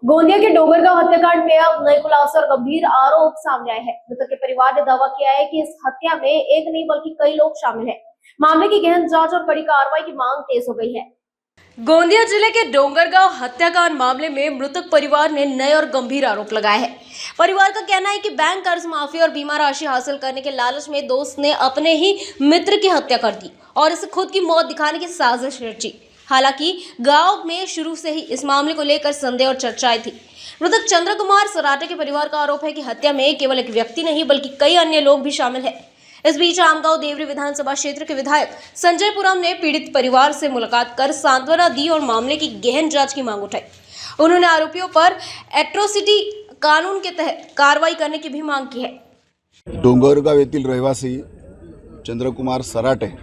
गोंदिया के डोंगरगांव हत्याकांड में अब नए खुलासे और गंभीर आरोप सामने आए हैं। मृतक के परिवार ने दावा किया है कि इस हत्या में एक नहीं बल्कि कई लोग शामिल हैं। मामले की गहन जांच और कड़ी कार्रवाई की मांग तेज हो गई है। गोंदिया जिले के डोंगरगांव हत्याकांड मामले में मृतक परिवार ने नए और गंभीर आरोप लगाए हैं। परिवार का कहना है कि बैंक कर्ज माफी और बीमा राशि हासिल करने के लालच में दोस्त ने अपने ही मित्र की हत्या कर दी और इसे खुद की मौत दिखाने की साजिश रची। हालांकि गांव में शुरू से ही इस मामले को लेकर संदेह और चर्चाएं थी। मृतक चंद्र कुमार सराटे के परिवार का आरोप है कि हत्या में केवल एक व्यक्ति नहीं बल्कि कई अन्य लोग भी शामिल हैं। इस बीच आमगांव देवरी विधानसभा क्षेत्र के विधायक संजय पुरम ने पीड़ित परिवार से मुलाकात कर सांत्वना दी और मामले की गहन जांच की मांग उठाई। उन्होंने आरोपियों पर एट्रोसिटी कानून के तहत कार्रवाई करने की भी मांग की है। डोंगरगाव येथील रहिवासी चंद्रकुमार सराटे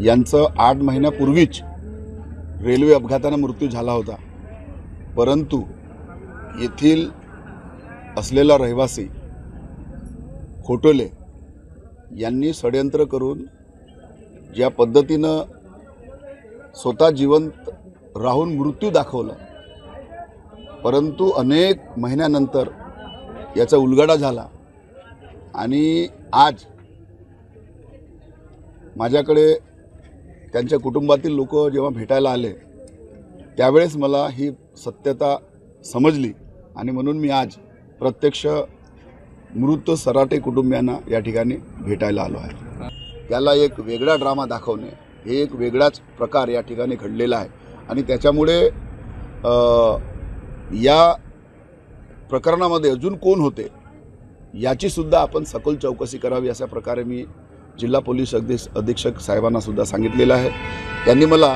यांचं 8 महिन्यापूर्वीच रेल्वे अपघाताने मृत्यू झाला होता, परंतु येथील असलेला रहिवासी खोटोले यांनी षड्यंत्र करून ज्या पद्धतीनं स्वतः जिवंत राहून मृत्यू दाखवला, परंतु अनेक महिन्यानंतर याचा उलगडा झाला आणि आज माझ्याकडे त्यांच्या कुटुंबातील लोक जेव्हा भेटायला आले त्यावेळेस मला ही सत्यता समजली आणि म्हणून मी आज प्रत्यक्ष मृत सराटे कुटुंबियांना या ठिकाणी भेटायला आलो आहे। त्याला एक वेगळा ड्रामा दाखवणे हे एक वेगळाच प्रकार या ठिकाणी घडलेला आहे आणि त्याच्यामुळे या प्रकरणामध्ये अजून कोण होते याची सुद्धा आपण सखोल चौकशी करावी अशा प्रकारे मी जिल्हा पोलीस अधीक्षक साहेबांना सुद्धा सांगितलेलं आहे। त्यांनी मला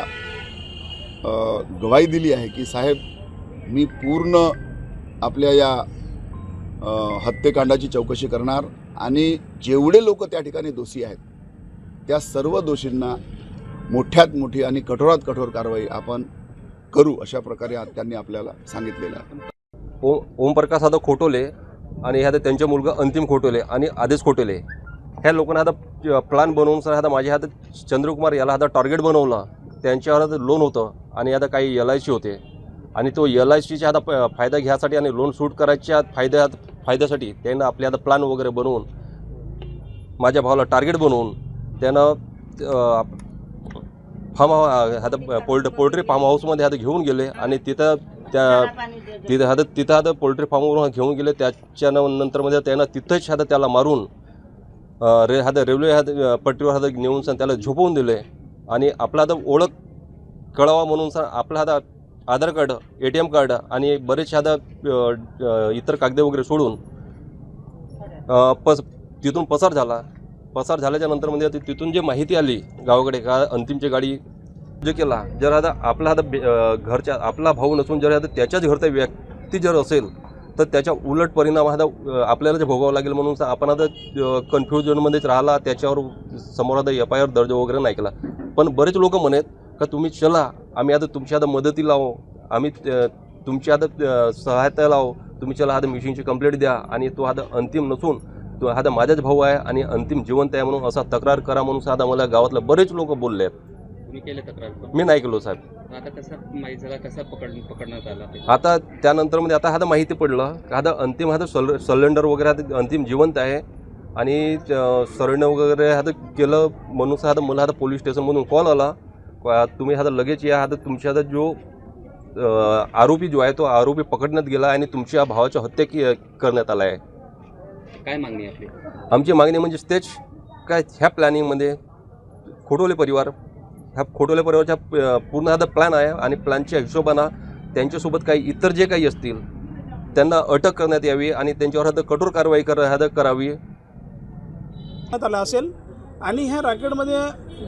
गवाही दिली आहे की साहेब मी पूर्ण आपल्या या हत्येकांडाची चौकशी करणार आणि जेवढे लोक त्या ठिकाणी दोषी आहेत त्या सर्व दोषींना मोठ्यात मोठी आणि कठोरात कठोर कारवाई आपण करू अशा प्रकारे त्यांनी आपल्याला सांगितलेलं आहे। ओमप्रकाश आता खोटोले आणि ह्या त्यांचे मुलगा अंतिम खोटोले आणि आदेश खोटोले ह्या लोकांना आता प्लॅन बनवून सर आता माझ्या हातात चंद्रकुमार याला आता टार्गेट बनवला। त्यांच्यावर आता लोन होतं आणि आता काही LIC होते आणि तो LICच्या आता फायदा घ्यायसाठी आणि लोन सूट करायच्या फायद्यासाठी त्यांना आपले आता प्लॅन वगैरे बनवून माझ्या भावाला टार्गेट बनवून त्यानं आता पोल्ट्री फार्म हाऊसमध्ये आता घेऊन गेले आणि तिथं आता पोल्ट्री फार्मवरून घेऊन गेले। त्याच्यानंतरमध्ये त्यानं तिथंच आता त्याला मारून रेल्वे पट्टीवर आता नेऊन त्याला झोपवून दिले आणि आपला आता ओळख कळावा म्हणून आपला आता आधार कार्ड ATM कार्ड आणि बरेच आता इतर कागदे वगैरे सोडून तिथून पसार झाल्याच्या नंतर म्हणजे तिथून जे माहिती आली गावाकडे का अंतिमची गाडी जे केला जर आता आपला आता घरच्या आपला भाऊ नसून जर आता त्याच्याच घरचा व्यक्ती जर असेल तर त्याच्या उलट परिणाम आता आपल्याला जे भोगावं लागेल म्हणून आपण आता कन्फ्युजनमध्येच राहिला। त्याच्यावर समोर आता FIR दर्ज वगैरे नाही केला, पण बरेच लोक म्हणत का तुम्ही चला आम्ही आता तुमची आता मदती लावू, आम्ही तुमची आता सहायता लावू, तुम्ही चला आता मिशिंगची कंप्लेंट द्या आणि तो आता अंतिम नसून तो आता माझाच भाऊ आहे आणि अंतिम जिवंत आहे म्हणून असा तक्रार करा म्हणून आता मला गावातले बरेच लोक बोलले आहेत। तुम्ही केले तक्रार? मी नाही केलो साहेब। आता कसं माहिती झाला, कसं पकडण्यात आला? आता त्यानंतर मध्ये आता माहिती पडलं का आता अंतिम सिलेंडर वगैरे अंतिम जिवंत आहे आणि सरेंडर वगैरे केलं म्हणून आता मला आता पोलीस स्टेशनमधून कॉल आला तुम्ही आता लगेच या, आता तुमच्या आता जो आरोपी जो आहे तो आरोपी पकडण्यात गेला आणि तुमच्या भावाची हत्या करण्यात आला आहे। काय मागणी आपली? आमची मागणी म्हणजे तेच काय ह्या प्लॅनिंगमध्ये खोटोले परिवाराच्या पूर्ण आता प्लॅन आहे आणि प्लॅनच्या हिशोबानं त्यांच्यासोबत काही इतर जे काही असतील त्यांना अटक करण्यात यावी आणि त्यांच्यावर आता कठोर कारवाई करावी आला असेल। आणि ह्या रॅकेटमध्ये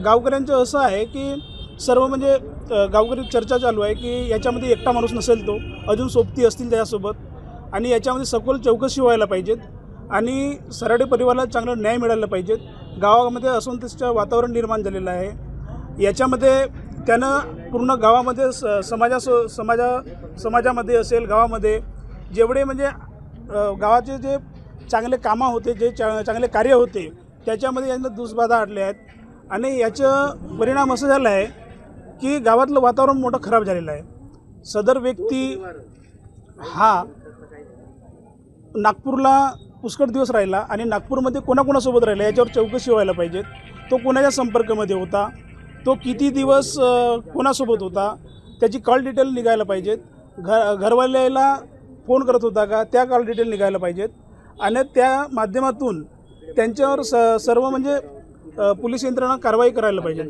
गावकऱ्यांचं असं आहे की सर्व म्हणजे गावकरी चर्चा चालू आहे की याच्यामध्ये एकटा माणूस नसेल, तो अजून सोबती असतील त्याच्यासोबत आणि याच्यामध्ये सखोल चौकशी व्हायला पाहिजेत आणि सराटे परिवाराला चांगला न्याय मिळायला पाहिजेत। गावामध्ये असंतोषचं वातावरण निर्माण झालेलं आहे। याच्यामध्ये त्यानं पूर्ण गावामध्ये समाजामध्ये असेल, गावामध्ये जेवढे म्हणजे गावाचे जे चांगले कामं होते, जे चांगले कार्य होते त्याच्यामध्ये यांना दुष्बाधा आणले आहेत आणि याचा परिणाम असं झाला आहे की गावातलं वातावरण मोठं खराब झालेलं आहे। सदर व्यक्ती हा नागपूरला पुष्कळ दिवस राहिला आणि नागपूरमध्ये कोणाकोणासोबत राहिला याच्यावर चौकशी व्हायला पाहिजेत. तो कोणाच्या संपर्कामध्ये होता, तो किती दिवस कोणासोबत होता, त्याची कॉल डिटेल निघायला पाहिजेत. घरवाल्याला फोन करत होता का, त्या कॉल डिटेल निघायला पाहिजेत आणि त्या माध्यमातून त्यांच्यावर सर्व म्हणजे पोलीस यंत्रणा कारवाई करायला पाहिजे.